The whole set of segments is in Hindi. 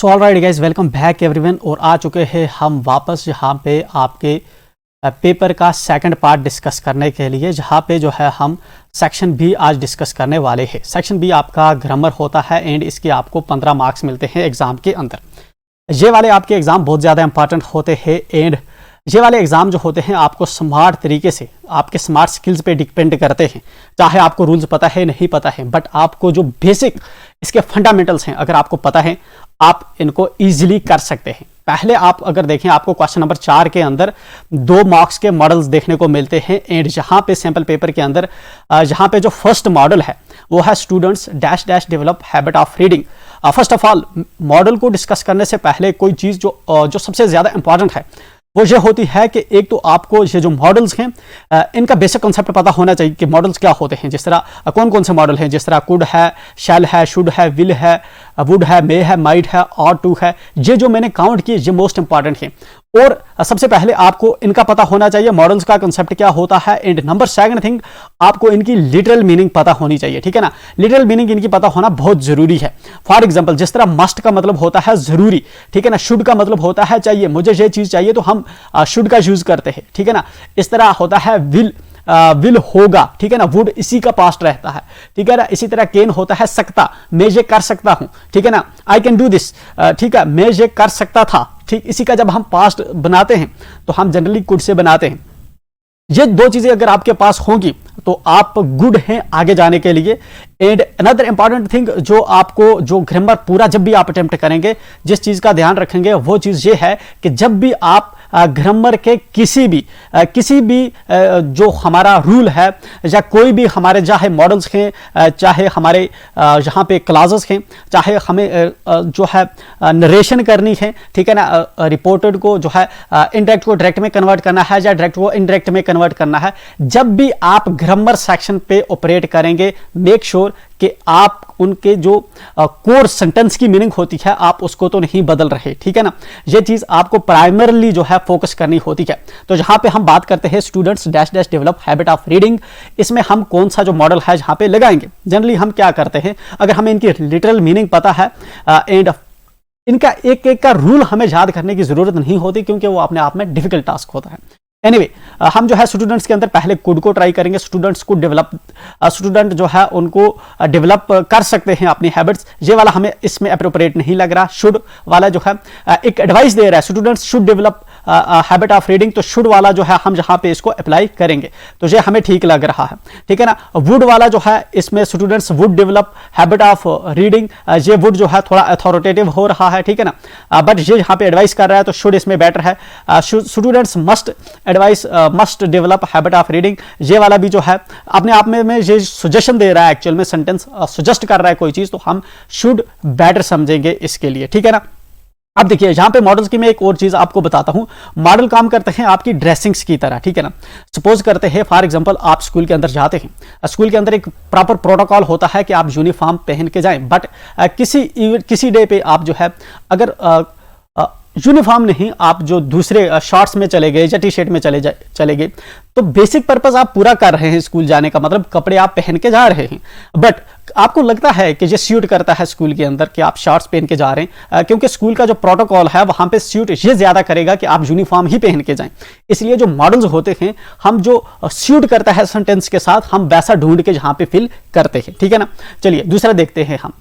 So alright guys, welcome back everyone. और आ चुके हैं हम वापस यहाँ पे आपके पेपर का सेकंड पार्ट डिस्कस करने के लिए, जहाँ पे जो है हम सेक्शन बी आज डिस्कस करने वाले हैं। सेक्शन बी आपका ग्रामर होता है एंड इसके आपको 15 मार्क्स मिलते हैं एग्जाम के अंदर। ये वाले आपके एग्जाम बहुत ज़्यादा इंपॉर्टेंट होते हैं एंड ये वाले एग्जाम जो होते हैं आपको स्मार्ट तरीके से आपके स्मार्ट स्किल्स पे डिपेंड करते हैं। चाहे आपको रूल्स पता है नहीं पता है, बट आपको जो बेसिक इसके फंडामेंटल्स हैं अगर आपको पता है, आप इनको इजीली कर सकते हैं। पहले आप अगर देखें, आपको क्वेश्चन नंबर 4 के अंदर 2 मार्क्स के मॉडल्स देखने को मिलते हैं एंड जहां पे सैंपल पेपर के अंदर जहां पे जो फर्स्ट मॉडल है वो है students dash dash develop habit of reading. First of all, model को डिस्कस करने से पहले कोई चीज जो सबसे ज्यादा इंपॉर्टेंट है वो ये होती है कि एक तो आपको ये जो मॉडल्स हैं इनका बेसिक कॉन्सेप्ट पता होना चाहिए कि मॉडल्स क्या होते हैं। जिस तरह कौन कौन से मॉडल हैं, जिस तरह कुड है, शैल है, शुड है, विल है, वुड है, मे है, माइट है, और टू है। ये जो मैंने काउंट किए ये मोस्ट इंपॉर्टेंट है और सबसे पहले आपको इनका पता होना चाहिए मॉडल्स का कॉन्सेप्ट क्या होता है। एंड नंबर सेकंड थिंग, आपको इनकी लिटरल मीनिंग पता होनी चाहिए, ठीक है ना। लिटरल मीनिंग इनकी पता होना बहुत जरूरी है। फॉर एग्जांपल, जिस तरह मस्ट का मतलब होता है जरूरी, ठीक है ना। शुड का मतलब होता है चाहिए, मुझे ये चीज चाहिए तो हम शुड का यूज करते हैं, ठीक है ना। इस तरह होता है विल होगा, ठीक है ना। वुड इसी का पास्ट रहता है, ठीक है ना। इसी तरह कैन होता है सकता, मैं ये कर सकता हूं, ठीक है ना। आई कैन डू दिस, ठीक है, मैं ये कर सकता था, ठीक। इसी का जब हम पास्ट बनाते हैं तो हम जनरली कुड से बनाते हैं। ये 2 चीजें अगर आपके पास होंगी तो आप गुड हैं आगे जाने के लिए। एंड अनदर इंपॉर्टेंट थिंग, जो आपको जो ग्रामर पूरा जब भी आप अटेम्प्ट करेंगे, जिस चीज का ध्यान रखेंगे वो चीज ये है कि जब भी आप ग्रामर के किसी भी जो हमारा रूल है या कोई भी हमारे चाहे मॉडल्स हैं, चाहे हमारे यहाँ पे क्लासेस हैं, चाहे हमें जो है नरेशन करनी है, ठीक है ना। रिपोर्टेड को जो है इनडायरेक्ट को डायरेक्ट में कन्वर्ट करना है या डायरेक्ट को इनडायरेक्ट में कन्वर्ट करना है। जब भी आप ग्रामर सेक्शन पे ऑपरेट करेंगे, मेक श्योर कि आप उनके जो कोर सेंटेंस की मीनिंग होती है आप उसको तो नहीं बदल रहे, ठीक है ना। ये चीज आपको प्राइमरली जो है फोकस करनी होती है। तो जहां पे हम बात करते हैं students dash dash develop habit of reading, इसमें हम कौन सा जो मॉडल है जहां पे लगाएंगे, जनरली हम क्या करते हैं, अगर हमें इनकी लिटरल मीनिंग पता है एंड इनका एक एक का रूल हमें याद करने की जरूरत नहीं होती, क्योंकि वो अपने आप में डिफिकल्ट टास्क होता है। एनीवे, हम जो है स्टूडेंट्स के अंदर पहले कुड को ट्राई करेंगे। स्टूडेंट्स को डेवलप, स्टूडेंट जो है उनको डेवलप कर सकते हैं अपनी हैबिट्स। ये वाला हमें इसमें अप्रोप्रिएट नहीं लग रहा। शुड वाला जो है एक एडवाइस दे रहा है, students should develop habit of reading, तो शुड वाला जो है हम जहां पे इसको अप्लाई करेंगे तो ये हमें ठीक लग रहा है, ठीक है ना। वुड वाला जो है इसमें students would develop habit of reading, ये वुड जो है थोड़ा अथॉरिटेटिव हो रहा है, ठीक है ना। बट ये यहाँ पे एडवाइस कर रहा है तो शुड इसमें बेटर है। Students must advice must develop habit of reading, ये वाला भी जो है अपने आप में ये सजेशन दे रहा है, एक्चुअल में सेंटेंस सजेस्ट कर रहा है कोई चीज, तो हम शुड बेटर समझेंगे इसके लिए, ठीक है ना। अब देखिए यहां पे मॉडल्स की मैं एक और चीज आपको बताता हूं। मॉडल काम करते हैं आपकी ड्रेसिंग्स की तरह, ठीक है ना। सपोज करते हैं फॉर एग्जांपल आप स्कूल के अंदर जाते हैं, स्कूल के अंदर एक प्रॉपर प्रोटोकॉल होता है कि आप यूनिफॉर्म पहन के जाएं, बट किसी डे पे आप जो है अगर यूनिफॉर्म नहीं, आप जो दूसरे शॉर्ट्स में चले गए या टी शर्ट में चले गए, तो बेसिक पर्पस आप पूरा कर रहे हैं स्कूल जाने का, मतलब कपड़े आप पहन के जा रहे हैं, बट आपको लगता है कि ये सूट करता है स्कूल के अंदर कि आप शॉर्ट्स पहन के जा रहे हैं, क्योंकि स्कूल का जो प्रोटोकॉल है वहां पे सूट ये ज्यादा करेगा कि आप यूनिफॉर्म ही पहन के जाएं। इसलिए जो मॉडल्स होते हैं, हम जो सूट करता है सेंटेंस के साथ हम वैसा ढूंढ के जहां पे फिल करते हैं, ठीक है ना। चलिए दूसरा देखते हैं हम।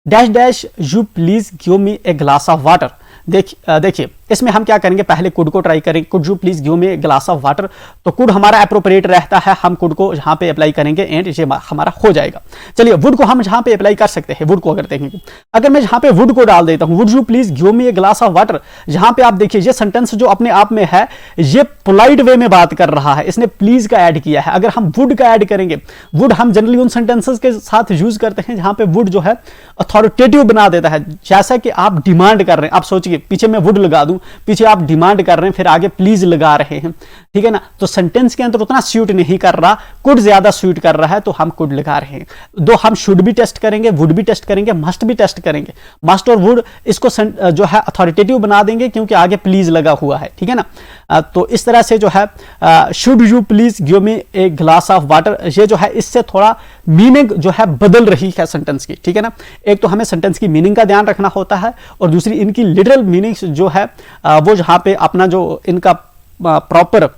Dash dash you please give me a glass of water. देखिए इसमें हम क्या करेंगे, पहले कुड को ट्राई करेंगे। Could you please give me a glass of water, तो कुड हमारा अप्रोप्रिएट रहता है, हम कुड को यहां पे अप्लाई करेंगे एंड ये हमारा हो जाएगा। चलिए वुड को हम यहां पे अप्लाई कर सकते हैं। वुड को अगर देखेंगे, अगर मैं यहां पे वुड को डाल देता हूं, would you please give me a glass of water, यहां पे आप देखिए ये सेंटेंस जो अपने आप में है ये पोलाइट वे में बात कर रहा है, इसने प्लीज का ऐड किया है। अगर हम वुड का ऐड करेंगे, वुड हम जनरली उन सेंटेंसेस के साथ यूज करते हैं जहां पे वुड जो है अथॉरिटेटिव बना देता है, जैसा कि आप डिमांड कर रहे हैं। आप सोचिए पीछे मैं वुड लगा दूं पीछे आप डिमांड कर रहे हैं, फिर आगे प्लीज लगा रहे हैं, ठीक है ना। तो सेंटेंस के अंदर उतना सूट नहीं कर रहा, कुड ज्यादा सूट कर रहा है, तो हम कुड लगा रहे हैं। दो हम शुड भी टेस्ट करेंगे, वुड भी टेस्ट करेंगे, मस्ट भी टेस्ट करेंगे। मस्ट और वुड इसको जो है अथॉरिटेटिव बना देंगे क्योंकि आगे प्लीज लगा हुआ है, ठीक है ना। तो इस तरह से जो है should you please give me a glass of water, ये जो है इससे थोड़ा मीनिंग जो है बदल रही है सेंटेंस की, ठीक है ना। एक तो हमें सेंटेंस की मीनिंग का ध्यान रखना होता है और दूसरी इनकी लिटरल मीनिंग जो है वो जहां पे अपना जो इनका प्रॉपर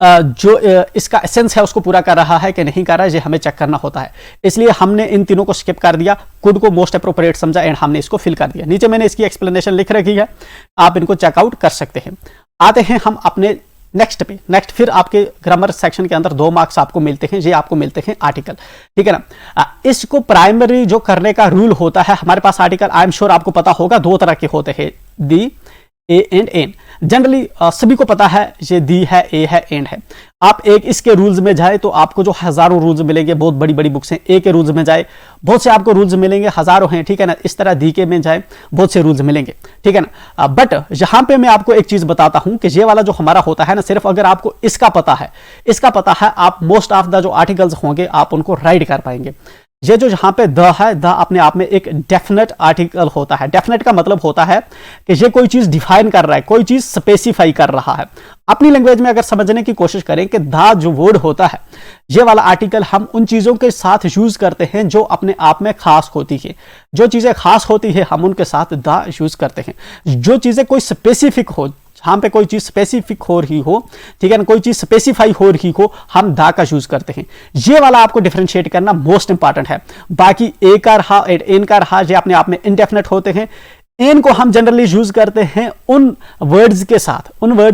जो इसका एसेंस है उसको पूरा कर रहा है कि नहीं कर रहा है, ये हमें चेक करना होता है। इसलिए हमने इन तीनों को स्किप कर दिया, कुड को मोस्ट अप्रोप्रिएट समझा एंड हमने इसको फिल कर दिया। नीचे मैंने इसकी एक्सप्लेनेशन लिख रखी है, आप इनको चेकआउट कर सकते हैं। आते हैं हम अपने नेक्स्ट पे। नेक्स्ट फिर आपके ग्रामर सेक्शन के अंदर 2 मार्क्स आपको मिलते हैं, ये आपको मिलते हैं आर्टिकल, ठीक है ना। इसको प्राइमरी जो करने का रूल होता है हमारे पास आर्टिकल, आई एम श्योर आपको पता होगा, 2 तरह के होते हैं, दी, ए एंड एन। जनरली सभी को पता है ये दी है, ए है, एंड है। आप एक इसके रूल्स में जाए तो आपको जो हजारों रूल्स मिलेंगे, बहुत बड़ी बड़ी बुक्स हैं। ए के रूल्स में जाए बहुत से आपको रूल्स मिलेंगे, हजारों हैं, ठीक है ना। इस तरह दी के में जाए बहुत से रूल्स मिलेंगे, ठीक है ना। बट यहां पे मैं आपको एक चीज बताता हूं कि ये वाला जो हमारा होता है ना, सिर्फ अगर आपको इसका पता है, आप मोस्ट ऑफ द जो आर्टिकल्स होंगे आप उनको राइट कर पाएंगे। ये जो यहां पे द है, द अपने आप में एक डेफिनेट आर्टिकल होता है। डेफिनेट का मतलब होता है कि ये कोई चीज डिफाइन कर रहा है, कोई चीज स्पेसिफाई कर रहा है। अपनी लैंग्वेज में अगर समझने की कोशिश करें कि द जो वर्ड होता है, ये वाला आर्टिकल हम उन चीजों के साथ यूज करते हैं जो अपने आप में खास होती है। जो चीजें खास होती है हम उनके साथ द यूज करते हैं। जो चीजें कोई स्पेसिफिक हो, जहां पे कोई चीज स्पेसिफिक हो रही हो, ठीक है ना, कोई चीज स्पेसिफाई हो रही हो, हम दा का यूज करते हैं। ये वाला आपको डिफरेंशिएट करना मोस्ट इंपॉर्टेंट है। बाकी ए का रहा, एन का रहा, ये अपने आप में इनडेफिनेट होते हैं। एन को हम जनरली यूज करते हैं उन वर्ड्स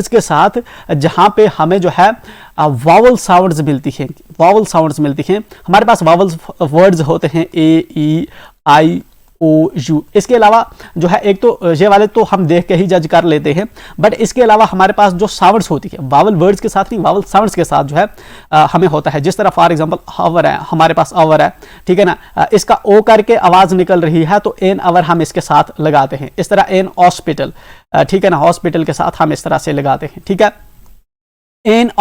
के साथ जहां पे हमें जो है वावल साउंड्स मिलती हैं। हमारे पास वावल वर्ड्स होते हैं ए, ई, आई, ओ, यू। इसके अलावा जो है एक तो ये वाले तो हम देख के ही जज कर लेते हैं, बट इसके अलावा हमारे पास जो साउंड्स होती है, वावल वर्ड्स के साथ नहीं, वावल साउंड्स के साथ जो है हमें होता है। जिस तरह फॉर एग्जांपल आवर है, हमारे पास आवर है, ठीक है ना। इसका ओ करके आवाज निकल रही है तो एन आवर हम इसके साथ लगाते हैं। इस तरह एन हॉस्पिटल, ठीक है ना, हॉस्पिटल के साथ हम इस तरह से लगाते हैं, ठीक है। एन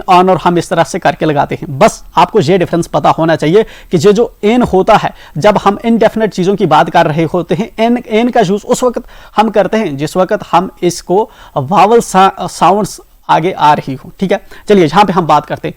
ऑनर हम इस तरह से करके लगाते हैं। बस आपको ये डिफरेंस पता होना चाहिए कि ये जो एन होता है, जब हम इनडेफिनेट चीजों की बात कर रहे होते हैं, एन का यूज उस वक्त हम करते हैं जिस वक्त हम इसको वावल साउंड्स आगे आ रही हो, ठीक है। चलिए यहां पे हम बात करते हैं।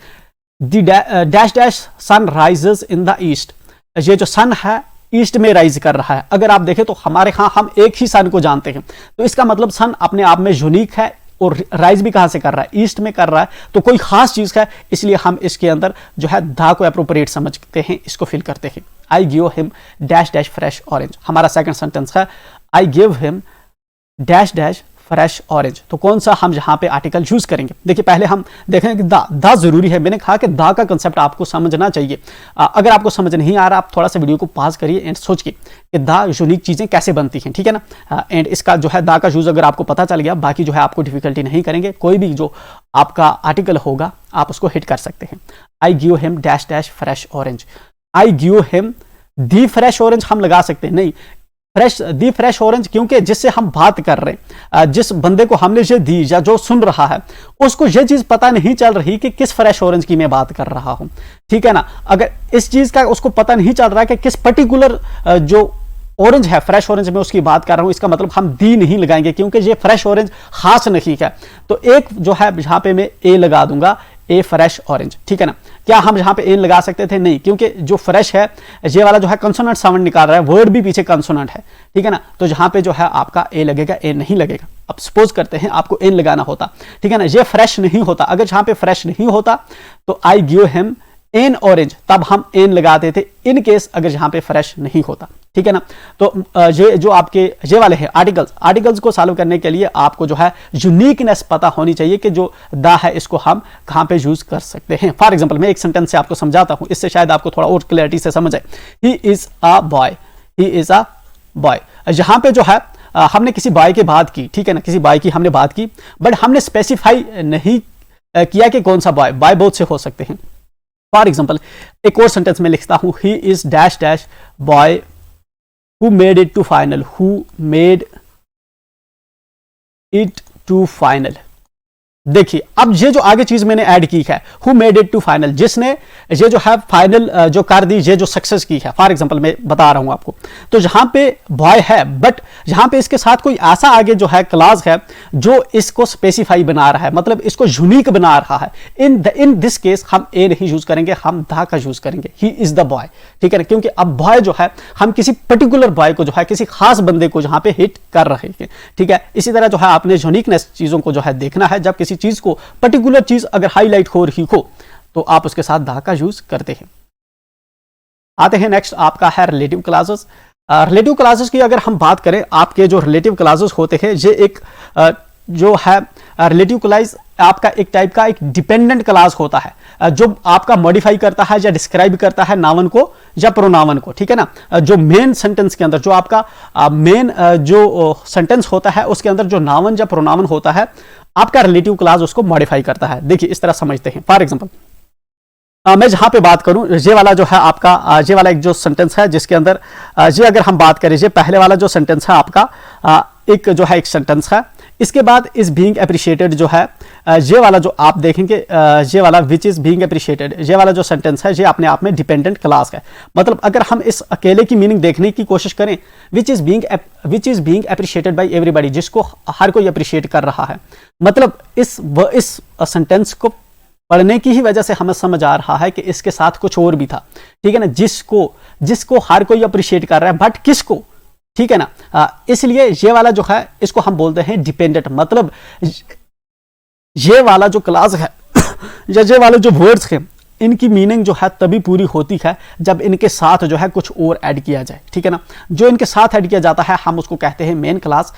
The dash dash sun rises in the east. ये जो सन है ईस्ट में राइज कर रहा है। अगर आप देखें तो हमारे यहां हम एक ही सन को जानते हैं, तो इसका मतलब सन अपने आप में यूनिक है और राइज भी कहां से कर रहा है, ईस्ट में कर रहा है, तो कोई खास चीज है, इसलिए हम इसके अंदर जो है दा को एप्रोप्रिएट समझते हैं, इसको फिल करते हैं। I give him dash dash fresh orange. हमारा सेकंड सेंटेंस है I give him dash dash fresh orange. तो कौन सा हम यहां पे आर्टिकल यूज करेंगे? देखिए पहले हम देखें कि दा जरूरी है। मैंने कहा कि दा का कंसेप्ट आपको समझना चाहिए। अगर आपको समझ नहीं आ रहा, आप थोड़ा सा वीडियो को पॉज करिए एंड सोचिए कि दा यूनिक चीजें कैसे बनती हैं, ठीक है ना। एंड इसका जो है दा का यूज अगर आपको पता चल गया, बाकी जो है आपको डिफिकल्टी नहीं करेंगे। कोई भी जो आपका आर्टिकल होगा आप उसको हिट कर सकते हैं। I give him dash dash fresh orange. I give him the fresh orange हम लगा सकते हैं, नहीं, दी फ्रेश ऑरेंज, क्योंकि जिससे हम बात कर रहे हैं, जिस बंदे को हमने ये दी या जो सुन रहा है, उसको ये चीज पता नहीं चल रही कि किस फ्रेश ऑरेंज की मैं बात कर रहा हूं, ठीक है ना। अगर इस चीज का उसको पता नहीं चल रहा कि किस पर्टिकुलर जो ऑरेंज है, फ्रेश ऑरेंज में उसकी बात कर रहा हूं, इसका मतलब हम दी नहीं लगाएंगे क्योंकि ये फ्रेश ऑरेंज खास नहीं है। तो एक जो है यहां पे मैं ए लगा दूंगा, ए फ्रेश ऑरेंज, ठीक है ना। क्या हम यहां पे एन लगा सकते थे? नहीं, क्योंकि जो फ्रेश है ये वाला जो है कंसोनेंट साउंड निकाल रहा है, वर्ड भी पीछे कंसोनेंट है, ठीक है ना। तो जहां पे जो है आपका ए लगेगा, एन नहीं लगेगा। अब सपोज करते हैं आपको एन लगाना होता, ठीक है ना, ये फ्रेश नहीं होता। अगर जहां पे फ्रेश नहीं होता तो I give him an orange, तब हम एन लगाते थे, इन केस अगर यहां पे फ्रेश नहीं होता, ठीक है ना। तो ये जो आपके ये वाले हैं आर्टिकल्स को सॉल्व करने के लिए आपको जो है यूनिकनेस पता होनी चाहिए कि जो दा है इसको हम कहां पे यूज कर सकते हैं। फॉर एग्जांपल मैं एक सेंटेंस से आपको समझाता हूं, इससे शायद आपको थोड़ा और क्लैरिटी से समझ आए। He is a boy, he is a boy. यहां पे जो है हमने किसी बॉय की बात की, ठीक है ना, किसी बॉय की हमने बात की, बट हमने स्पेसिफाई नहीं किया कि कौन सा बॉय। बॉय बहुत से हो सकते हैं। फॉर एग्जाम्पल एक और सेंटेंस में लिखता हूं, he is dash dash boy who made it to final, who made it to final. देखिए अब ये जो आगे चीज मैंने ऐड की है, who made it to final, जिसने ये जो है फाइनल जो कर दी, ये जो सक्सेस की है। फॉर एग्जांपल मैं बता रहा हूं आपको, तो जहां पे बॉय है बट यहां पे इसके साथ कोई ऐसा आगे जो है क्लास है जो इसको स्पेसिफाई बना रहा है, मतलब इसको यूनिक बना रहा है। इन दिस केस हम ए नहीं यूज करेंगे, हम द का यूज करेंगे, ही इज द बॉय, ठीक है ना, क्योंकि अब बॉय जो है हम किसी पर्टिकुलर बॉय को जो है किसी खास बंदे को जहां पे हिट कर रहे हैं, ठीक है। इसी तरह जो है आपने यूनिकनेस चीजों को जो है देखना है, जब किसी चीज को पर्टिकुलर चीज अगर हाईलाइट हो रही हो तो आप उसके साथ द का यूज करते हैं। आते हैं नेक्स्ट, आपका है रिलेटिव क्लासेस। रिलेटिव क्लासेस की अगर हम बात करें, आपके जो रिलेटिव क्लासेस होते हैं ये एक जो है रिलेटिव क्लास आपका एक टाइप का एक डिपेंडेंट क्लास होता है जो आपका मॉडिफाई करता है या डिस्क्राइब करता है नाउन को या प्रोनाउन को, ठीक है ना। जो मेन सेंटेंस के अंदर जो आपका मेन जो सेंटेंस होता है उसके अंदर जो नाउन या प्रोनाउन होता है, आपका रिलेटिव क्लास उसको मॉडिफाई करता है। देखिए इस तरह समझते हैं। फॉर एग्जांपल मैं जहां पे बात करूं, ये वाला जो है आपका ये वाला एक जो सेंटेंस है जिसके अंदर ये अगर हम बात करें, ये पहले वाला जो सेंटेंस है आपका एक जो है एक सेंटेंस है, इसके बाद इज बीइंग अप्रिशिएटेड जो है ये वाला जो आप देखेंगे ये वाला विच इज बीइंग अप्रिशिएटेड, ये वाला जो सेंटेंस है ये अपने आप में डिपेंडेंट क्लास है। मतलब अगर हम इस अकेले की मीनिंग देखने की कोशिश करें, which is being appreciated by everybody, जिसको हर कोई अप्रिशिएट कर रहा है, मतलब इस सेंटेंस को पढ़ने की ही वजह से हमें समझ आ रहा है कि इसके साथ कुछ और भी था, ठीक है ना, जिसको हर कोई अप्रिशिएट कर रहा है, बट किसको, ठीक है ना। इसलिए ये वाला जो है इसको हम बोलते हैं डिपेंडेंट। मतलब ये वाला जो क्लास है या ये वाले जो वर्ड्स हैं इनकी मीनिंग जो है तभी पूरी होती है जब इनके साथ जो है कुछ और ऐड किया जाए, ठीक है ना। जो इनके साथ ऐड किया जाता है हम उसको कहते हैं मेन क्लास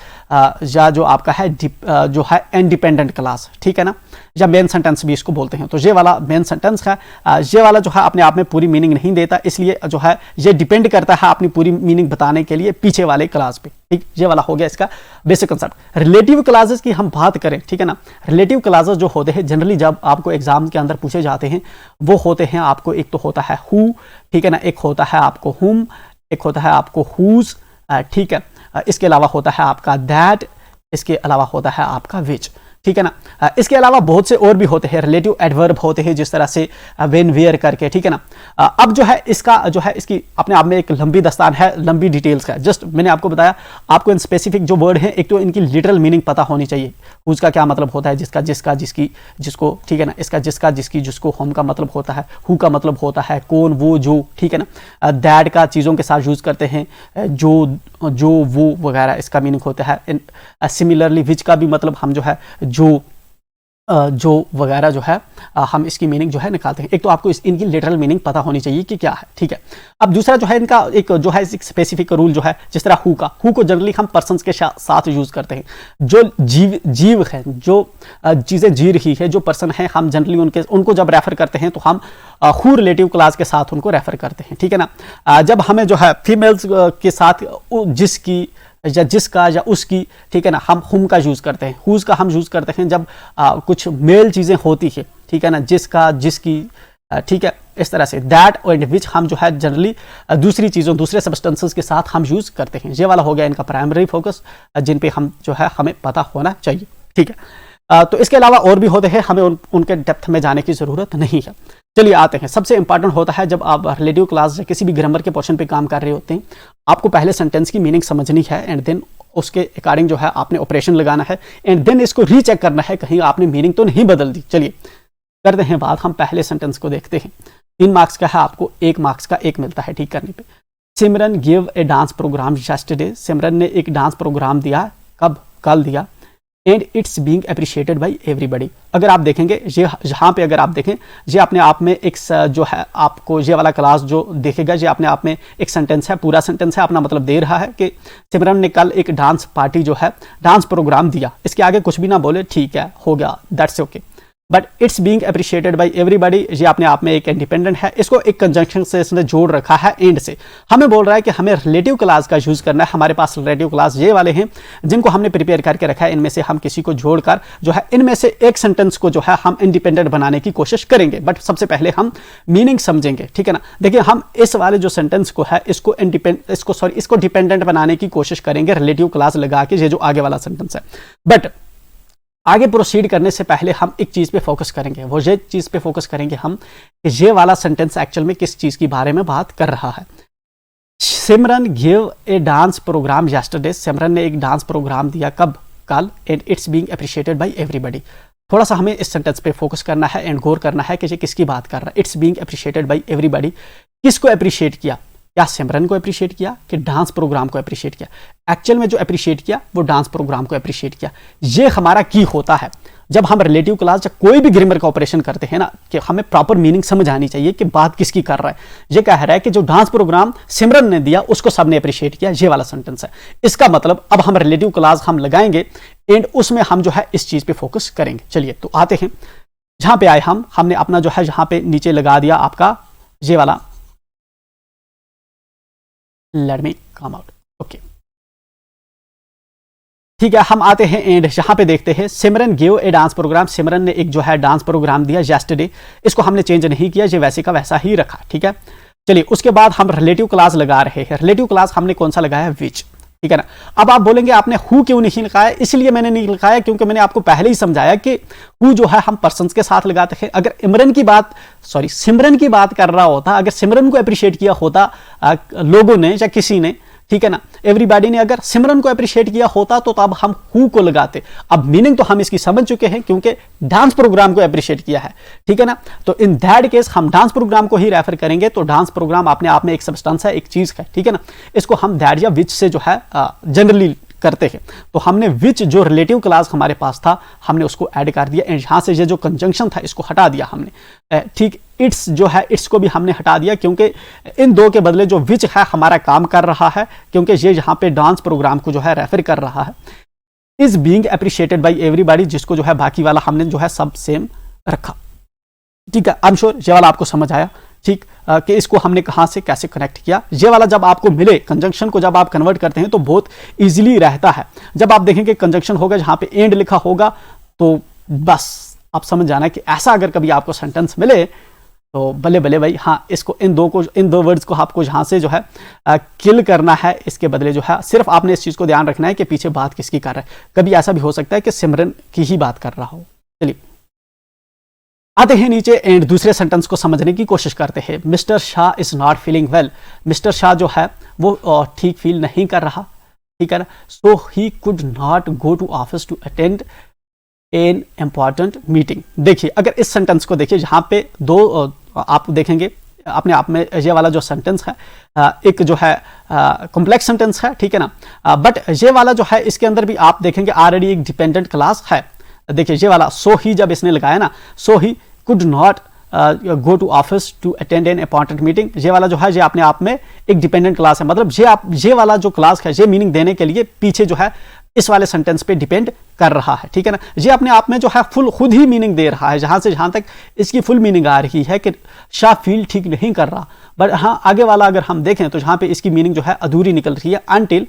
या जो आपका है जो है इंडिपेंडेंट क्लास, ठीक है ना, या मेन सेंटेंस भी इसको बोलते हैं। तो ये वाला मेन सेंटेंस है, ये वाला जो है अपने आप में पूरी मीनिंग नहीं देता, इसलिए जो है ये डिपेंड करता है अपनी पूरी मीनिंग बताने के लिए पीछे वाले क्लास पे, ठीक। ये वाला हो गया इसका बेसिक कंसेप्ट। रिलेटिव क्लासेस की हम बात करें, ठीक है ना, रिलेटिव क्लासेस जो होते हैं जनरली जब आपको एग्जाम के अंदर पूछे जाते हैं वो होते हैं आपको, एक तो होता है हु, ठीक है ना, एक होता है आपको हुम, एक होता है आपको हुज, ठीक है, इसके अलावा होता है आपका दैट, इसके अलावा होता है आपका विच, ठीक है ना। इसके अलावा बहुत से और भी होते हैं, रिलेटिव एडवर्ब होते हैं जिस तरह से व्हेन वेयर करके, ठीक है ना। अब जो है इसका जो है इसकी अपने आप में एक लंबी दस्तान है, लंबी डिटेल्स है। जस्ट मैंने आपको बताया, आपको इन स्पेसिफिक जो वर्ड हैं एक तो इनकी लिटरल मीनिंग पता होनी चाहिए। उसका क्या मतलब होता है, जिसका जिसका जिसकी जिसको, ठीक है ना, इसका जिसका जिसकी जिसको, होम का मतलब होता है, हु का मतलब होता है कौन वो जो, ठीक है ना। दैट का चीज़ों के साथ यूज करते हैं, जो वो वगैरह इसका मीनिंग होता है। सिमिलरली विच का भी मतलब हम जो है जो वगैरह जो है हम इसकी मीनिंग जो है निकालते हैं। एक तो आपको इनकी लिटरल मीनिंग पता होनी चाहिए कि क्या है, ठीक है। अब दूसरा जो है इनका एक जो है एक स्पेसिफिक रूल जो है, जिस तरह हु को जनरली हम पर्सन्स के साथ यूज करते हैं। जो जीव है, जो चीज़ें जी रही है, जो पर्सन है, हम जनरली उनको जब रेफर करते हैं तो हम हु रिलेटिव क्लास के साथ उनको रेफर करते हैं, ठीक है ना। जब हमें जो है फीमेल्स के साथ जिसकी या जिसका या उसकी, ठीक है ना, हम हुम का यूज करते हैं। हुज का हम यूज करते हैं जब कुछ मेल चीजें होती है, ठीक है ना, जिसका जिसकी, ठीक है। इस तरह से दैट और विच हम जो है जनरली दूसरी चीज़ों दूसरे सब्सटेंसेस के साथ हम यूज करते हैं। ये वाला हो गया इनका प्राइमरी फोकस जिन पे हम जो है हमें पता होना चाहिए, ठीक है। तो इसके अलावा और भी होते हैं, हमें उनके डेप्थ में जाने की जरूरत नहीं है। चलिए आते हैं, सबसे इंपॉर्टेंट होता है जब आप रिलेटिव क्लास या किसी भी ग्रामर के पोर्शन पे काम कर रहे होते हैं, आपको पहले सेंटेंस की मीनिंग समझनी है एंड देन उसके अकॉर्डिंग जो है आपने ऑपरेशन लगाना है एंड देन इसको रीचेक करना है कहीं आपने मीनिंग तो नहीं बदल दी। चलिए करते हैं बात, हम पहले सेंटेंस को देखते हैं। 3 मार्क्स का है, आपको 1 मार्क्स का 1 मिलता है ठीक करने पे। Simran give a dance program yesterday, Simran ने एक डांस प्रोग्राम दिया, कब, कल दिया। And it's being appreciated by everybody. अगर आप देखेंगे ये यहाँ पे अगर आप देखें, ये अपने आप में एक जो है आपको ये वाला क्लास जो देखेगा ये अपने आप में एक सेंटेंस है, पूरा सेंटेंस है, अपना मतलब दे रहा है कि सिमरन ने कल एक डांस पार्टी जो है डांस प्रोग्राम दिया। इसके आगे कुछ भी ना बोले, ठीक है, हो गया, that's okay. But it's being appreciated by everybody, ये अपने आप में एक इंडिपेंडेंट है। इसको एक कंजंक्शन से इसने जोड़ रखा है एंड से। हमें बोल रहा है कि हमें रिलेटिव क्लास का यूज करना है। हमारे पास रिलेटिव क्लास ये वाले हैं जिनको हमने प्रिपेयर करके रखा है, इनमें से हम किसी को जोड़कर जो है इनमें से एक सेंटेंस को जो है हम इंडिपेंडेंट बनाने की कोशिश करेंगे। बट सबसे पहले हम मीनिंग समझेंगे, ठीक है ना। देखिए हम इस वाले जो सेंटेंस को है इसको डिपेंडेंट बनाने की कोशिश करेंगे रिलेटिव क्लास लगा के, ये जो आगे वाला सेंटेंस है। बट आगे प्रोसीड करने से पहले हम एक चीज़ पे फोकस करेंगे, वो ये चीज़ पे फोकस करेंगे हम कि ये वाला सेंटेंस एक्चुअल में किस चीज़ के बारे में बात कर रहा है। Simran give a dance program yesterday, Simran ने एक डांस प्रोग्राम दिया, कब? कल, and it's being appreciated by everybody. थोड़ा सा हमें इस सेंटेंस पे फोकस करना है एंड गौर करना है कि ये किसकी बात कर रहा है। It's being appreciated by everybody, किसको अप्रिशिएट किया? क्या सिमरन को अप्रिशिएट किया कि डांस प्रोग्राम को अप्रिशिएट किया? एक्चुअल में जो अप्रिशिएट किया वो डांस प्रोग्राम को अप्रिशिएट किया। ये हमारा की होता है जब हम रिलेटिव क्लास या कोई भी ग्रामर का ऑपरेशन करते हैं ना, कि हमें प्रॉपर मीनिंग समझ आनी चाहिए कि बात किसकी कर रहा है। ये कह रहा है कि जो डांस प्रोग्राम सिमरन ने दिया उसको सबने अप्रिशिएट किया, ये वाला सेंटेंस है। इसका मतलब अब हम रिलेटिव क्लास हम लगाएंगे एंड उसमें हम जो है इस चीज पे फोकस करेंगे। चलिए तो आते हैं जहां पे आए हमने अपना जो है जहां पे नीचे लगा दिया आपका ये वाला, let me come out, okay ठीक है। हम आते हैं एंड यहाँ पे देखते हैं सिमरन गिव ए डांस प्रोग्राम, सिमरन ने एक जो है डांस प्रोग्राम दिया यस्टरडे, इसको हमने चेंज नहीं किया, ये वैसे का वैसा ही रखा, ठीक है। चलिए उसके बाद हम रिलेटिव क्लास लगा रहे हैं। रिलेटिव क्लास हमने कौन सा लगाया? विच, ठीक है ना। अब आप बोलेंगे आपने हु क्यों नहीं लिखाया? इसलिए मैंने नहीं लिखाया क्योंकि मैंने आपको पहले ही समझाया कि हु जो है हम पर्सन्स के साथ लगाते हैं। अगर सिमरन की बात कर रहा होता, अगर सिमरन को अप्रिशिएट किया होता लोगों ने या किसी ने, ठीक है ना, एवरीबॉडी ने अगर सिमरन को अप्रिशिएट किया होता तो तब हम हु को लगाते। अब मीनिंग तो हम इसकी समझ चुके हैं क्योंकि डांस प्रोग्राम को अप्रिशिएट किया है, ठीक है ना। तो इन दैट केस हम डांस प्रोग्राम को ही रेफर करेंगे। तो डांस प्रोग्राम अपने आप में एक सब्सटेंस है, एक चीज है, ठीक है ना। इसको हम दैट या विच से जो है जनरली करते हैं। तो हमने विच जो रिलेटिव क्लास हमारे पास था हमने उसको ऐड कर दिया एंड यहां से ये जो कंजंक्शन था इसको हटा दिया हमने, ठीक। इट्स जो है इट्स को भी हमने हटा दिया क्योंकि इन दो के बदले जो विच है हमारा काम कर रहा है, क्योंकि ये यहां पे डांस प्रोग्राम को जो है रेफर कर रहा है। Is being appreciated by everybody, जिसको जो है बाकी वाला हमने जो है सब सेम रखा, ठीक है। आई एम श्योर ये वाला आपको समझ आया, ठीक, कि इसको हमने कहां से कैसे कनेक्ट किया। ये वाला जब आपको मिले कंजंक्शन को जब आप कन्वर्ट करते हैं तो बहुत इजीली रहता है। जब आप देखेंगे कंजंक्शन होगा जहां पे एंड लिखा होगा तो बस आप समझ जाना कि ऐसा अगर कभी आपको सेंटेंस मिले तो बल्ले बल्ले भाई, हाँ इसको इन दो वर्ड्स को आपको जहां से जो है किल करना है, इसके बदले जो है सिर्फ आपने इस चीज को ध्यान रखना है कि पीछे बात किसकी कर रहा है। कभी ऐसा भी हो सकता है कि सिमरन की ही बात कर रहा हो। चलिए आते हैं नीचे एंड दूसरे सेंटेंस को समझने की कोशिश करते हैं। Mister Shah is not feeling well, mister Shah जो है वो ठीक फील नहीं कर रहा, ठीक है ना। So he could not go to office to attend an important meeting. देखिए अगर इस सेंटेंस को देखिए जहां पे दो आप देखेंगे अपने आप में ये वाला जो सेंटेंस है एक जो है कॉम्प्लेक्स सेंटेंस है, ठीक है ना। बट ये वाला जो है इसके अंदर भी आप देखेंगे ऑलरेडी एक डिपेंडेंट क्लास है। देखिए ये वाला सो ही जब इसने लगाया ना, so he could not go to office to attend an important meeting, ये वाला जो है ये अपने आप में एक डिपेंडेंट क्लास है। मतलब ये वाला जो क्लास है ये मीनिंग देने के लिए पीछे जो है इस वाले सेंटेंस पे डिपेंड कर रहा है, ठीक है ना। ये अपने आप में जो है खुद ही मीनिंग दे रहा है, जहां से जहां तक इसकी फुल मीनिंग आ रही है कि शाह फील ठीक नहीं कर रहा। बट हाँ आगे वाला अगर हम देखें तो जहां पे इसकी मीनिंग जो है अधूरी निकल रही है अनटिल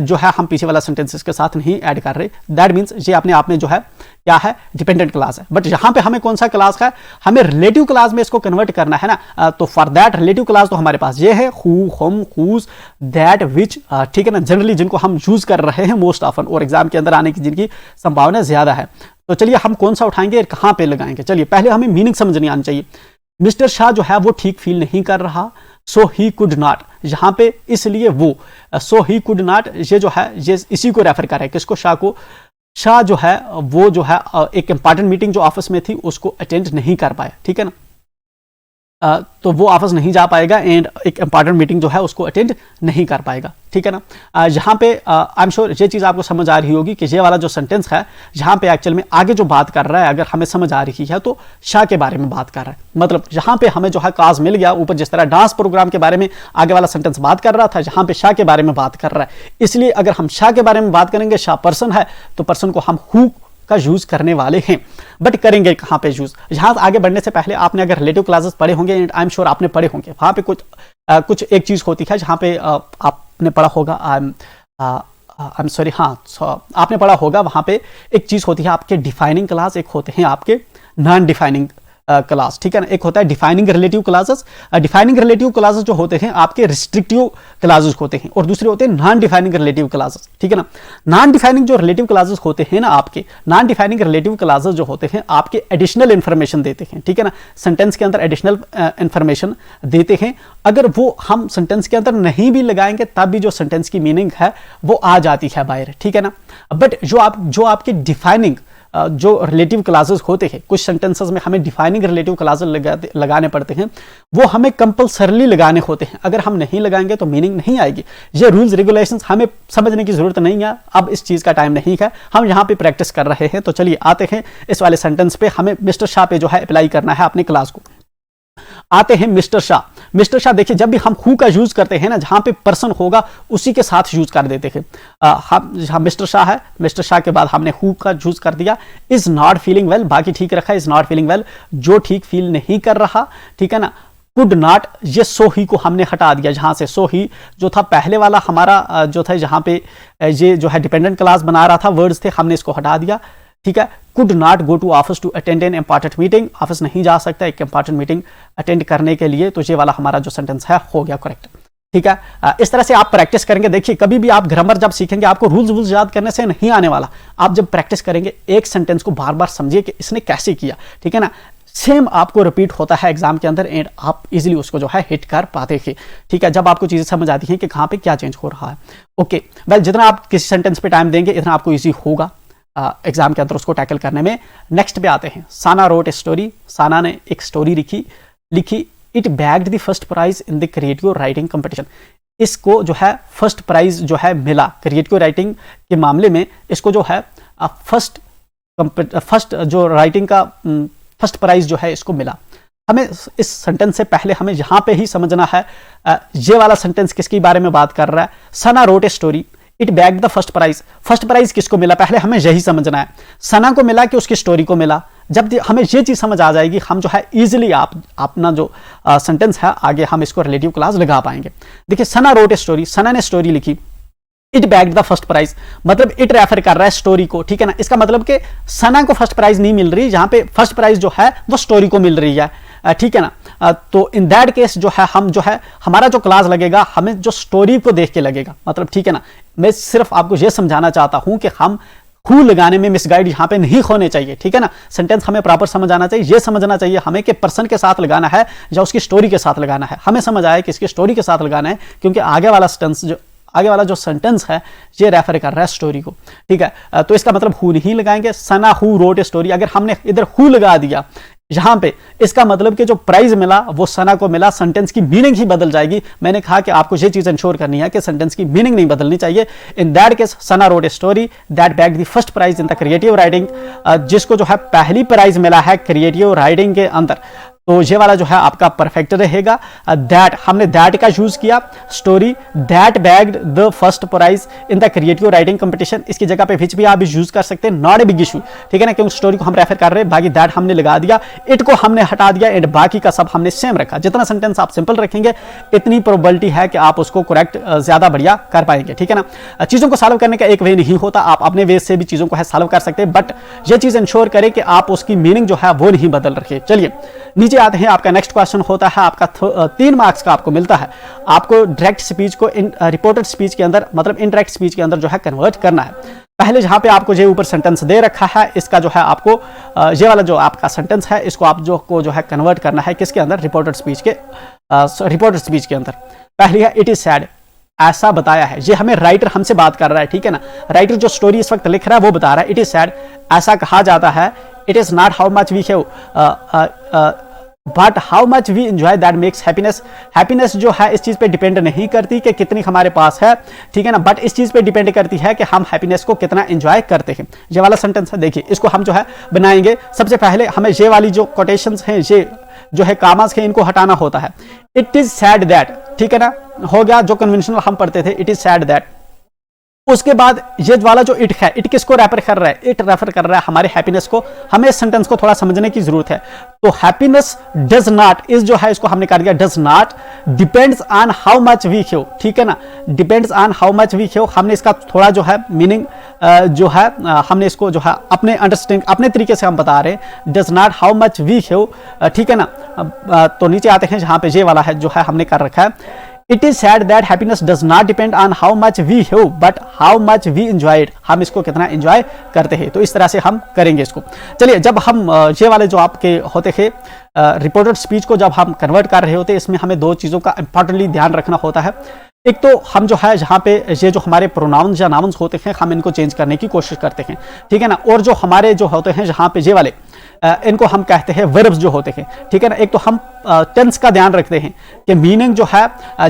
जो है हम पीछे वाला सेंटेंसेस के साथ नहीं ऐड कर रहे। दैट मीन्स ये अपने आप में जो है क्या है, डिपेंडेंट क्लास है। बट यहाँ पे हमें कौन सा क्लास है, हमें रिलेटिव क्लास में इसको कन्वर्ट करना है ना। तो फॉर दैट रिलेटिव क्लास तो हमारे पास ये है हु, हम, हुज, दैट, विच, ठीक है ना, जनरली जिनको हम यूज कर रहे हैं मोस्ट ऑफन और एग्जाम के अंदर आने की जिनकी संभावना ज्यादा है। तो चलिए हम कौन सा उठाएंगे और कहां पे लगाएंगे। चलिए पहले हमें मीनिंग समझनी आनी चाहिए। मिस्टर शाह जो है वो ठीक फील नहीं कर रहा, सो ही कुड नॉट, यहां पे इसलिए वो सो ही कुड नॉट ये जो है ये इसी को रेफर कर रहा है, किसको, शाह को। शाह जो है वो जो है एक इंपॉर्टेंट मीटिंग जो ऑफिस में थी उसको अटेंड नहीं कर पाया, ठीक है ना। तो वो ऑफिस नहीं जा पाएगा एंड एक इंपॉर्टेंट मीटिंग जो है उसको अटेंड नहीं कर पाएगा, ठीक है ना। यहाँ पे आई एम श्योर ये चीज़ आपको समझ आ रही होगी कि ये वाला जो सेंटेंस है जहाँ पे एक्चुअल में आगे जो बात कर रहा है अगर हमें समझ आ रही है तो शाह के बारे में बात कर रहा है। मतलब यहाँ पे हमें जो है काज मिल गया, ऊपर जिस तरह डांस प्रोग्राम के बारे में आगे वाला सेंटेंस बात कर रहा था, यहाँ पे शाह के बारे में बात कर रहा है। इसलिए अगर हम शाह के बारे में बात करेंगे, शाह पर्सन है तो पर्सन को हम हु का यूज करने वाले हैं। बट करेंगे कहां पे यूज, यहां आगे बढ़ने से पहले आपने अगर रिलेटिव क्लासेस पढ़े होंगे एंड आई एम श्योर आपने पढ़े होंगे, वहां पे कुछ एक चीज होती है जहां पे आपने पढ़ा होगा, आई एम सॉरी, हाँ आपने पढ़ा होगा वहां पे एक चीज होती है आपके डिफाइनिंग क्लास, एक होते हैं आपके नॉन डिफाइनिंग क्लास, ठीक है ना। एक होता है defining relative classes. Defining relative classes जो होते हैं आपके रिस्ट्रिक्टिव क्लासेस होते हैं, और दूसरे होते हैं नॉन डिफाइनिंग रिलेटिव क्लासेस, ठीक है ना। नॉन डिफाइनिंग जो रिलेटिव क्लासेस होते हैं ना, आपके नॉन डिफाइनिंग रिलेटिव क्लासेस जो होते हैं आपके एडिशनल इंफॉर्मेशन देते हैं, ठीक है ना। सेंटेंस के अंदर एडिशनल इंफॉर्मेशन देते हैं। अगर वो हम सेंटेंस के अंदर नहीं भी लगाएंगे तब भी जो सेंटेंस की मीनिंग है वो आ जाती है बाहर, ठीक है ना। बट जो आपके डिफाइनिंग जो रिलेटिव क्लासेस होते हैं, कुछ सेंटेंसेस में हमें डिफाइनिंग रिलेटिव क्लासेस लगाने पड़ते हैं, वो हमें कंपल्सरली लगाने होते हैं। अगर हम नहीं लगाएंगे तो मीनिंग नहीं आएगी। ये रूल्स रेगुलेशंस हमें समझने की जरूरत नहीं है, अब इस चीज का टाइम नहीं है, हम यहाँ पे प्रैक्टिस कर रहे हैं। तो चलिए आते हैं इस वाले सेंटेंस पे, हमें मिस्टर शाह पे जो है अप्लाई करना है अपनी क्लास को। आते हैं मिस्टर शाह। मिस्टर शाह देखिए, जब भी हम हु का यूज करते हैं ना, जहां पे पर्सन होगा उसी के साथ यूज कर देते हैं। हम मिस्टर शाह है, मिस्टर शाह के बाद हमने हु का यूज कर दिया। इज नॉट फीलिंग वेल, बाकी ठीक रखा, इज नॉट फीलिंग वेल, जो ठीक फील नहीं कर रहा, ठीक है ना। कुड नॉट, ये सो ही को हमने हटा दिया, जहां से सो ही जो था पहले वाला हमारा जो था, जहां पे ये जो है डिपेंडेंट क्लास बना रहा था, वर्ड्स थे, हमने इसको हटा दिया, ठीक है। Could not go to office to attend an important meeting, office नहीं जा सकता एक इंपॉर्टेंट मीटिंग अटेंड करने के लिए। तो ये वाला हमारा जो सेंटेंस है हो गया करेक्ट, ठीक है। इस तरह से आप प्रैक्टिस करेंगे। देखिए, कभी भी आप ग्रामर जब सीखेंगे आपको रूल्स याद करने से नहीं आने वाला। आप जब प्रैक्टिस करेंगे एक सेंटेंस को बार बार समझिए कि इसने कैसे किया, ठीक है ना। सेम आपको रिपीट होता है एग्जाम के अंदर एंड आप इजीली उसको जो है हिट कर पाते हैं, ठीक है। जब आपको चीजें समझ आती हैं कि कहां पे क्या चेंज हो रहा है। ओके वेल, जितना आप किसी सेंटेंस पे टाइम देंगे इतना आपको इजी होगा एग्जाम के अंदर उसको टैकल करने में। नेक्स्ट पे आते हैं। साना रोट ए स्टोरी, साना ने एक स्टोरी लिखी। It bagged the first prize in the creative writing competition. इसको जो है फर्स्ट प्राइज जो है मिला क्रिएटिव राइटिंग के मामले में, इसको जो है फर्स्ट जो राइटिंग का फर्स्ट प्राइज जो है इसको मिला। हमें इस सेंटेंस से पहले हमें यहां पे ही समझना है ये वाला सेंटेंस किसके बारे में बात कर रहा है। Sana wrote a story, it bag the first prize. First prize किसको मिला, पहले हमें यही समझना है। सना को मिला कि उसकी स्टोरी को मिला। जब हमें ये चीज समझ आ जाएगी, हम जो है इजीली अपना जो सेंटेंस है आगे हम इसको रिलेटिव क्लास लगा पाएंगे। देखिए, सना रोट ए स्टोरी, सना ने स्टोरी लिखी। It bagged the first prize, मतलब इट रेफर कर रहा है स्टोरी को, ठीक है ना। इसका मतलब कि सना को फर्स्ट प्राइज नहीं मिल रही, जहां पे फर्स्ट प्राइज जो है वो स्टोरी को मिल रही है, ठीक है ना। तो इन दैट केस जो है हम जो है हमारा जो क्लास लगेगा हमें जो स्टोरी को देख के लगेगा, मतलब ठीक है ना। मैं सिर्फ आपको यह समझाना चाहता हूं कि हम हु लगाने में मिसगाइड यहां पे नहीं होने चाहिए, ठीक है ना। सेंटेंस हमें प्रॉपर समझ आना चाहिए। यह समझना चाहिए हमें कि पर्सन के साथ लगाना है या उसकी स्टोरी के साथ लगाना है। हमें समझ आया कि इसकी स्टोरी के साथ लगाना है, क्योंकि आगे वाला जो सेंटेंस है ये रेफर कर रहा है स्टोरी को, ठीक है। तो इसका मतलब हु नहीं लगाएंगे। सना हु रोट ए स्टोरी, अगर हमने इधर हु लगा दिया यहां पे, इसका मतलब कि जो प्राइज मिला वो सना को मिला, सेंटेंस की मीनिंग ही बदल जाएगी। मैंने कहा कि आपको ये चीज इंश्योर करनी है कि सेंटेंस की मीनिंग नहीं बदलनी चाहिए। In that case Sana wrote a story that bag the first prize in the creative writing, जिसको जो है पहली प्राइज मिला है क्रिएटिव राइटिंग के अंदर। तो ये वाला जो है आपका परफेक्ट रहेगा। दैट, हमने दैट का यूज किया। Story that bagged the first prize in the creative writing competition, इसकी जगह पे विच भी आप यूज कर सकते हैं, नॉट ए बिग इशू, ठीक है ना, क्योंकि स्टोरी को हम रेफर कर रहे हैं। बाकी दैट हमने लगा दिया, इट को हमने हटा दिया एंड बाकी का सब हमने सेम रखा। जितना सेंटेंस आप सिंपल रखेंगे इतनी प्रोबेबिलिटी है कि आप उसको करेक्ट ज्यादा बढ़िया कर पाएंगे, ठीक है ना। चीजों को सॉल्व करने का एक वे नहीं होता, आप अपने वे से भी चीजों को है सॉल्व कर सकते हैं, बट ये चीज इंश्योर करें कि आप उसकी मीनिंग जो है वो नहीं बदल रखिए। चलिए नीचे आते हैं। आपका नेक्स्ट क्वेश्चन होता है आपका 3 मार्क्स का आपको मिलता है। आपको डायरेक्ट स्पीच को रिपोर्टेड स्पीच के अंदर, मतलब इनडायरेक्ट स्पीच के अंदर जो है कन्वर्ट करना है। पहले जहां पे आपको जो ऊपर सेंटेंस दे रखा है, इसका जो है आपको ये वाला जो आपका सेंटेंस है इसको आप जो है कन्वर्ट करना है किसके अंदर, रिपोर्टेड स्पीच के अंदर। पहली है इट इज सैड, ऐसा बताया है। ये हमें राइटर हमसे बात कर रहा है, ठीक है ना। राइटर जो स्टोरी इस वक्त लिख रहा है वो बता रहा है इट इज सैड, ऐसा कहा जाता है। It is not how much we have but how much we enjoy that makes happiness. Happiness जो है इस चीज पे डिपेंड नहीं करती कि कितनी हमारे पास है, ठीक है ना, बट इस चीज पे डिपेंड करती है कि हम हैप्पीनेस को कितना एंजॉय करते हैं। ये वाला सेंटेंस है, देखिए इसको हम जो है बनाएंगे। सबसे पहले हमें ये वाली जो कोटेशंस हैं, ये जो है कामास हैं, इनको हटाना होता है। इट इज सैड दैट, ठीक है ना, हो गया जो कन्वेंशनल हम पढ़ते थे, इट इज सैड दैट। उसके बाद ये वाला जो इट है, इट किसको रेफर कर रहा है? इट रेफर कर रहा है हमारे हैप्पीनेस को। हमें इस सेंटेंस को थोड़ा समझने की जरूरत है। तो हैप्पीनेस डज नॉट, इस जो है इसको हमने कर दिया does not depends on how much we have, ठीक है ना, depends on how much we have. हमने इसका थोड़ा जो है मीनिंग जो है हमने इसको जो है अपने अंडरस्टैंडिंग अपने तरीके से हम बता रहे हैं, does not how much we have, ठीक है ना। तो नीचे आते हैं जहां पे ये वाला है जो है हमने कर रखा है, it is said that happiness does not depend on how much we have but how much we enjoy it, हम इसको कितना एंजॉय करते हैं। तो इस तरह से हम करेंगे इसको। चलिए, जब हम ये वाले जो आपके होते थे रिपोर्टेड स्पीच को जब हम कन्वर्ट कर रहे होते हैं, इसमें हमें दो चीज़ों का इंपॉर्टेंटली ध्यान रखना होता है। एक तो हम जो है जहाँ पे ये जो हमारे प्रोनाउंस या नाउन्स होते हैं हम इनको चेंज करने की कोशिश करते हैं, ठीक है ना। और जो हमारे जो होते हैं जहाँ पे ये वाले इनको हम कहते हैं वर्ब्स जो होते हैं, ठीक है ना। एक तो हम टेंस का ध्यान रखते हैं कि मीनिंग जो है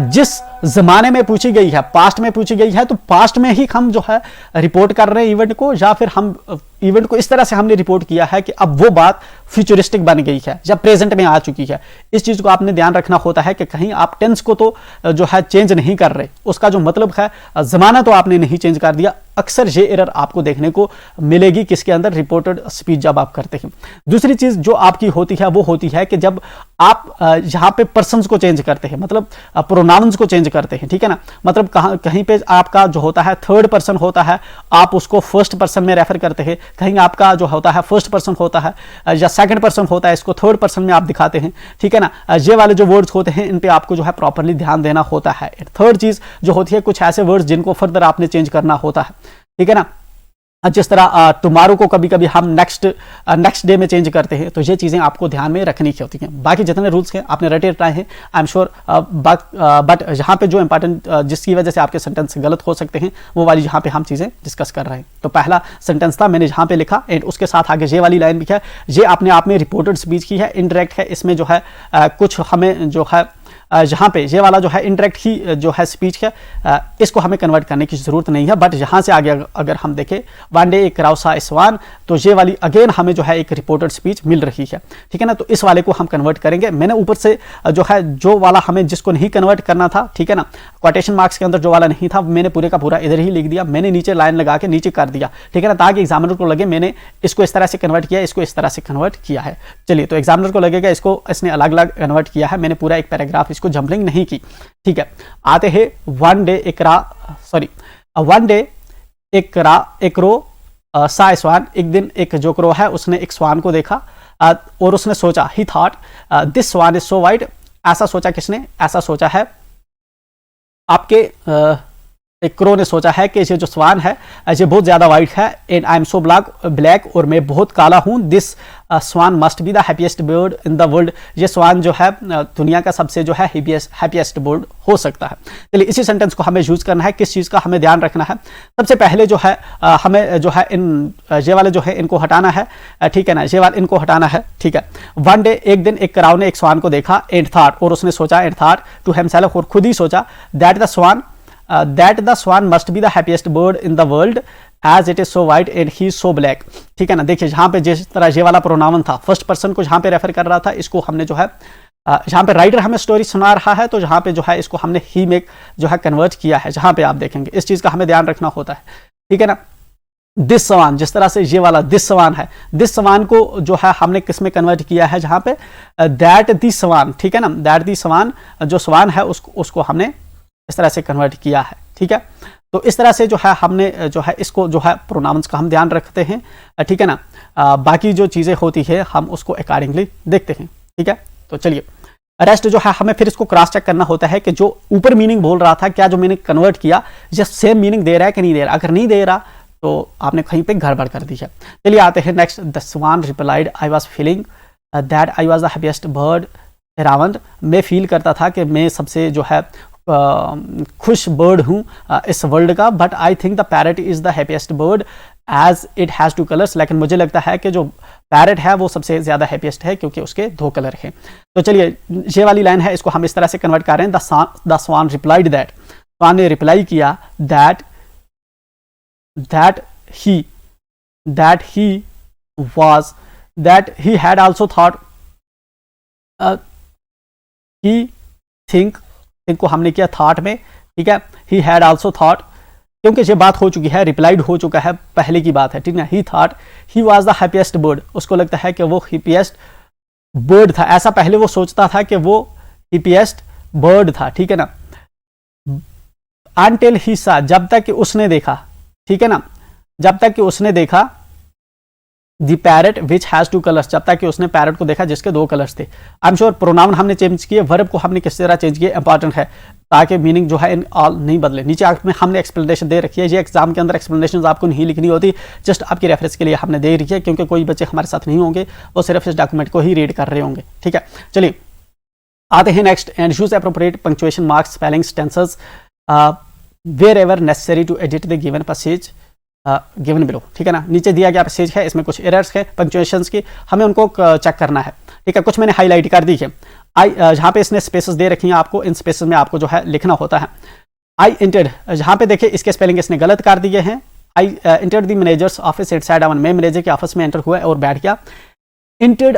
जिस जमाने में पूछी गई है, पास्ट में पूछी गई है, तो पास्ट में ही हम जो है रिपोर्ट कर रहे हैं इवेंट को, या फिर हम इवेंट को इस तरह से हमने रिपोर्ट किया है कि अब वो बात फ्यूचरिस्टिक बन गई है या प्रेजेंट में आ चुकी है। इस चीज को आपने ध्यान रखना होता है कि कहीं आप टेंस को तो जो है चेंज नहीं कर रहे, उसका जो मतलब है जमाना तो आपने नहीं चेंज कर दिया। अक्सर ये एरर आपको देखने को मिलेगी किसके अंदर, रिपोर्टेड स्पीच जब आप करते हैं। दूसरी चीज जो आपकी होती है वो होती है कि जब आप यहाँ पे पर्सन्स को चेंज करते हैं, मतलब प्रोनाउंस को चेंज करते हैं, ठीक है ना। मतलब कहीं पे आपका जो होता है थर्ड पर्सन होता है, आप उसको फर्स्ट पर्सन में रेफर करते हैं। कहीं आपका जो होता है फर्स्ट पर्सन होता है या सेकंड पर्सन होता है, इसको थर्ड पर्सन में आप दिखाते हैं, ठीक है ना। ये वाले जो वर्ड्स होते हैं इन पे आपको जो है प्रॉपर्ली ध्यान देना होता है। थर्ड चीज जो होती है, कुछ ऐसे वर्ड्स जिनको फर्दर आपने चेंज करना होता है, ठीक है ना। जिस तरह टुमारो को कभी कभी हम नेक्स्ट डे में चेंज करते हैं, तो ये चीज़ें आपको ध्यान में रखनी होती हैं। बाकी जितने रूल्स हैं आपने रटे रटाए हैं, आई एम श्योर, बट यहाँ पे जो इंपॉर्टेंट जिसकी वजह से आपके सेंटेंस गलत हो सकते हैं वो वाली यहाँ पे हम चीज़ें डिस्कस कर रहे हैं। तो पहला सेंटेंस था, मैंने जहाँ पे लिखा एंड उसके साथ आगे ये वाली लाइन भी है, ये अपने आप में रिपोर्टेड स्पीच की है, इनडायरेक्ट है। इसमें जो है कुछ हमें जो है जहाँ पे ये वाला जो है इनडायरेक्ट ही जो है स्पीच है, इसको हमें कन्वर्ट करने की जरूरत नहीं है। बट यहाँ से आगे अगर हम देखें वन डे एक राउसा इस्वान, तो ये वाली अगेन हमें जो है एक रिपोर्टेड स्पीच मिल रही है, ठीक है ना। तो इस वाले को हम कन्वर्ट करेंगे। मैंने ऊपर से जो है जो वाला हमें जिसको नहीं कन्वर्ट करना था, ठीक है ना, क्वोटेशन मार्क्स के अंदर जो वाला नहीं था, मैंने पूरे का पूरा इधर ही लिख दिया। मैंने नीचे लाइन लगा के नीचे कर दिया, ठीक है ना, ताकि एग्जामिनर को लगे मैंने इसको इस तरह से कन्वर्ट किया, इसको इस तरह से कन्वर्ट किया है। चलिए, तो एग्जामिनर को लगेगा इसको इसने अलग अलग कन्वर्ट किया है, मैंने पूरा एक पैराग्राफ इसको जंपलिंग नहीं की, ठीक है। आते हैं वन डे एक रो सा स्वान, एक दिन एक जो क्रो है उसने एक स्वान को देखा और उसने सोचा, he thought this swan is so wide, ऐसा सोचा किसने, ऐसा सोचा है आपके एक क्रो ने सोचा है कि ये जो स्वान है ये बहुत ज्यादा वाइट है, and I am so black, और मैं बहुत काला हूं। This swan must be the happiest bird in the world, ये स्वान जो है दुनिया का सबसे जो है हैप्पीएस्ट बर्ड हो सकता है। चलिए, इसी सेंटेंस को हमें यूज करना है। किस चीज का हमें ध्यान रखना है? सबसे पहले जो है हमें जो है इन ये वाले जो है इनको हटाना है, ठीक है ना, ये वाले इनको हटाना है, ठीक है। वन डे एक दिन एक क्राउ ने एक स्वान को देखा, एंड थॉट, और उसने सोचा, एंड थॉट टू हिमसेल्फ, और खुद ही सोचा, that the swan must be the happiest bird in the world as it is so white and he so black, ठीक है ना। देखिए जहां पे जिस तरह ये वाला प्रोनाउन था, फर्स्ट पर्सन को जहां पे रेफर कर रहा था, इसको हमने जो है जहां पे राइटर हमें स्टोरी सुना रहा है, तो जहां पे जो है इसको हमने ही में जो है कन्वर्ट किया है। जहां पे आप देखेंगे इस चीज का हमें ध्यान रखना होता है, ठीक है ना। दिस सवान, जिस तरह से ये वाला दिस सवान है, दिस सवान को जो है हमने किस में कन्वर्ट किया है, जहां पे दैट दी सवान, ठीक है ना, दैट दी सवान, जो सवान है उसको हमने इस तरह से कन्वर्ट किया है, ठीक है। तो इस तरह से जो है हमने जो है इसको जो है प्रोनाउंस का हम ध्यान रखते हैं, ठीक है ना। बाकी जो चीज़ें होती है हम उसको अकॉर्डिंगली देखते हैं, ठीक है। तो चलिए, रेस्ट जो है हमें फिर इसको क्रॉस चेक करना होता है कि जो ऊपर मीनिंग बोल रहा था, क्या जो मैंने कन्वर्ट किया ये सेम मीनिंग दे रहा है कि नहीं दे रहा। अगर नहीं दे रहा तो आपने कहीं पे गड़बड़ कर दी है। चलिए आते हैं next. The swan replied, I was feeling that I was the happiest bird around, मैं फील करता था कि मैं सबसे जो है खुश बर्ड हूँ इस वर्ल्ड का, but I think the parrot is the happiest bird as it has 2 colours, लेकिन मुझे लगता है कि जो पैरट है वो सबसे ज़्यादा हैप्पीएस्ट है क्योंकि उसके 2 कलर हैं। तो चलिए, ये वाली लाइन है, इसको हम इस तरह से कन्वर्ट कर रहे हैं। द स्वान रिप्लाइड दैट, स्वान ने रिप्लाई किया that he had also thought, he think को हमने किया थॉट में, ठीक है। he had also thought क्योंकि ये बात हो चुकी है, रिप्लाइड हो चुका है, पहले की बात है, ठीक है। ही thought he was the happiest bird, उसको लगता है कि वो हैप्पीएस्ट बर्ड था, ऐसा पहले वो सोचता था कि वो हैप्पीएस्ट बर्ड था, ठीक है ना। अनटिल ही सा, जब तक कि उसने देखा, ठीक है ना, जब तक कि उसने देखा the parrot which has two colours, जब तक कि उसने पैरट को देखा जिसके 2 कलर्स थे। आई एम श्योर प्रोनाउन हमने चेंज किए, वर्ब को हमने किस तरह चेंज किया इंपॉर्टेंट है, ताकि मीनिंग जो है इन ऑल नहीं बदले। नीचे में हमने एक्सप्लेनेशन दे रखी है, ये एग्जाम के अंदर एक्सप्लेनेशन आपको नहीं लिखनी होती, जस्ट आपकी रेफरेंस के लिए हमने दे रखी है, क्योंकि कोई बच्चे हमारे साथ नहीं होंगे, वो सिर्फ इस डॉक्यूमेंट को ही रीड कर रहे होंगे, ठीक है। चलिए आते हैं next, and use appropriate punctuation marks, spellings, tenses wherever necessary to edit the given passage given below, ठीक है ना। नीचे दिया गया पैसेज है, इसमें कुछ एरर्स है पंक्चुएशंस की, हमें उनको चेक करना है, ठीक है। कुछ मैंने हाईलाइट कर दी है। जहां पे इसने स्पेसेस दे रखी हैं आपको, इन स्पेसेस में आपको जो है लिखना होता है। आई एंटर्ड, जहां पे देखिए इसके स्पेलिंग इसने गलत कर दिए हैं। I entered the managers office it side on, मैं मैनेजर के ऑफिस में एंटर हुआ और बैठ गया। एंटर्ड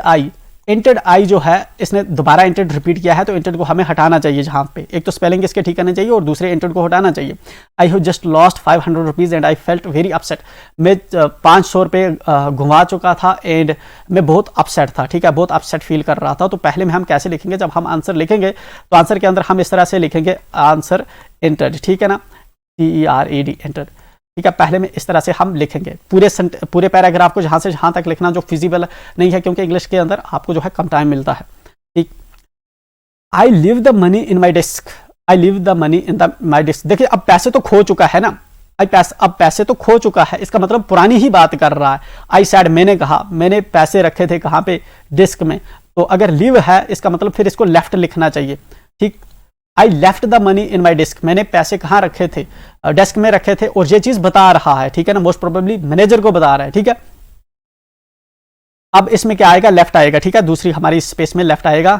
आई जो है इसने दोबारा एंटर्ड रिपीट किया है, तो एंटर्ड को हमें हटाना चाहिए। जहां पे एक तो स्पेलिंग इसके ठीक करने चाहिए और दूसरे एंटर्ड को हटाना चाहिए। I have just lost 500 rupees and I felt very upset, मैं 500 रुपये घुमा चुका था एंड मैं बहुत अपसेट था, ठीक है, बहुत अपसेट फील कर रहा था। तो पहले में हम कैसे लिखेंगे, जब हम आंसर लिखेंगे तो आंसर के अंदर हम इस तरह से लिखेंगे, आंसर एंटर्ड, ठीक है ना, TERED एंटर्ड, ठीक है। पहले में इस तरह से हम लिखेंगे पूरे पैराग्राफ को, जहां से जहां तक लिखना जो फिजिबल नहीं है, क्योंकि इंग्लिश के अंदर आपको जो है कम टाइम मिलता है, ठीक। I leave the money in my desk, I leave the money in the my desk. देखिए अब पैसे तो खो चुका है ना, अब पैसे तो खो चुका है, इसका मतलब पुरानी ही बात कर रहा है। आई सैड, मैंने कहा, मैंने पैसे रखे थे कहां पे, डिस्क में। तो अगर लीव है इसका मतलब फिर इसको लेफ्ट लिखना चाहिए, ठीक। I left the money in my desk, मैंने पैसे कहाँ रखे थे, डेस्क में रखे थे, और ये चीज बता रहा है, ठीक है ना, मोस्ट प्रोबेबली मैनेजर को बता रहा है, ठीक है। अब इसमें क्या आएगा, लेफ्ट आएगा, ठीक है, दूसरी हमारी स्पेस में लेफ्ट आएगा,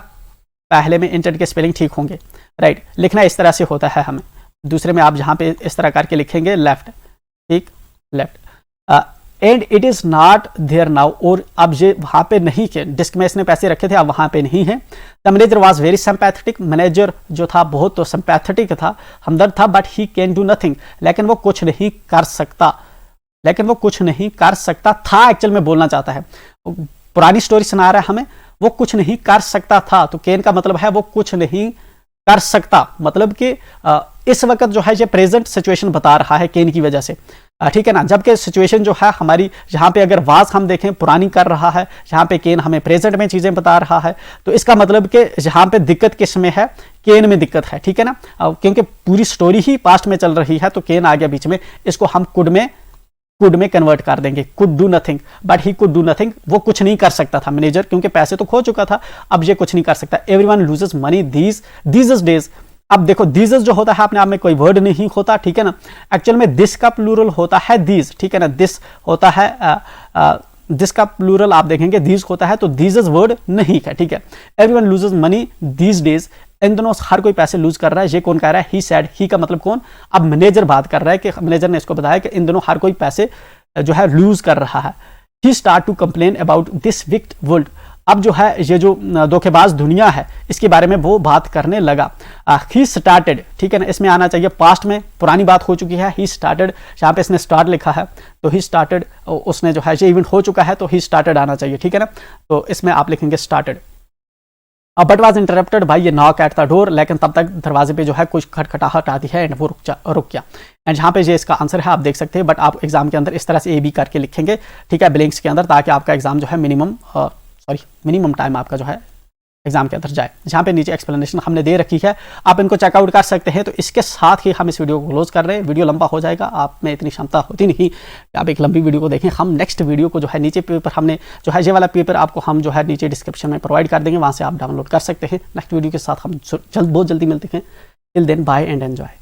पहले में इंटर के स्पेलिंग ठीक होंगे, राइट। लिखना इस तरह से होता है हमें, दूसरे में आप जहां पे इस तरह करके लिखेंगे लेफ्ट, ठीक, left. And it is not there now, और अब ये वहां पे नहीं है, डिस्क में इसने पैसे रखे थे, अब वहां पे नहीं है। The manager was very sympathetic, manager जो था बहुत तो सिंपैथेटिक था, हमदर्द था, but he can do nothing, लेकिन वो कुछ नहीं कर सकता, लेकिन वो कुछ नहीं कर सकता था, एक्चुअल में बोलना चाहता है, पुरानी स्टोरी सुना रहा है हमें, वो कुछ नहीं कर सकता था। तो कैन का मतलब है वो कुछ नहीं कर सकता, मतलब कि इस वक्त जो है ये प्रेजेंट सिचुएशन बता रहा है कैन की वजह से, ठीक है ना। जबकि सिचुएशन जो है हमारी, जहां पे अगर वाज हम देखें पुरानी कर रहा है, जहां पे केन हमें प्रेजेंट में चीजें बता रहा है, तो इसका मतलब कि जहां पे दिक्कत किस में है, केन में दिक्कत है, ठीक है ना। क्योंकि पूरी स्टोरी ही पास्ट में चल रही है, तो केन आ गया बीच में, इसको हम कुड में कन्वर्ट कर देंगे, could do nothing, but he could do nothing, वो कुछ नहीं कर सकता था मैनेजर, क्योंकि पैसे तो खो चुका था, अब ये कुछ नहीं कर सकता। Everyone loses money these days, अब देखो दीजेस जो होता है अपने आप में कोई वर्ड नहीं होता, ठीक है ना, एक्चुअल में दिस का प्लूरल होता है दीज, ठीक है ना, दिस होता है दिस का प्लूरल आप देखेंगे दीज होता है, तो दीजेस वर्ड नहीं है, ठीक है। Everyone loses money these days, इन दोनों हर कोई पैसे लूज कर रहा है, ये कौन कह रहा है, ही सैड, ही का मतलब कौन, अब मैनेजर बात कर रहा है कि मैनेजर ने इसको बताया कि इन दोनों हर कोई पैसे जो है लूज कर रहा है। He start to complain about this wicked world, अब जो है ये जो धोखेबाज दुनिया है इसके बारे में वो बात करने लगा। ही स्टार्टेड, ठीक है ना, इसमें आना चाहिए पास्ट में, पुरानी बात हो चुकी है, ही स्टार्टेड, जहां पे इसने स्टार्ट लिखा है तो ही स्टार्टेड, उसने जो है ये इवेंट हो चुका है तो ही स्टार्टेड आना चाहिए, ठीक है ना, तो इसमें आप लिखेंगे स्टार्टेड। बट वॉज इंटरप्टेड भाई ये नॉक एट द डोर, लेकिन तब तक दरवाजे पे जो है कुछ खटखटाहट आती है एंड वो रुक गया। एंड जहाँ पे ये इसका आंसर है आप देख सकते हैं, बट आप एग्जाम के अंदर इस तरह से ए बी करके लिखेंगे, ठीक है, ब्लैंक्स के अंदर, ताकि आपका एग्जाम जो है मिनिमम टाइम आपका जो है एग्जाम के अंदर जाए। जहाँ पे नीचे एक्सप्लेनेशन हमने दे रखी है, आप इनको चेकआउट कर सकते हैं। तो इसके साथ ही हम इस वीडियो को क्लोज कर रहे हैं, वीडियो लंबा हो जाएगा, आप में इतनी क्षमता होती नहीं कि आप एक लंबी वीडियो को देखें। हम नेक्स्ट वीडियो को जो है नीचे पेपर हमने जो है ये वाला पेपर आपको हम जो है नीचे डिस्क्रिप्शन में प्रोवाइड कर देंगे, वहाँ से आप डाउनलोड कर सकते हैं। नेक्स्ट वीडियो के साथ हम बहुत जल्दी मिलते हैं। Till then bye and enjoy.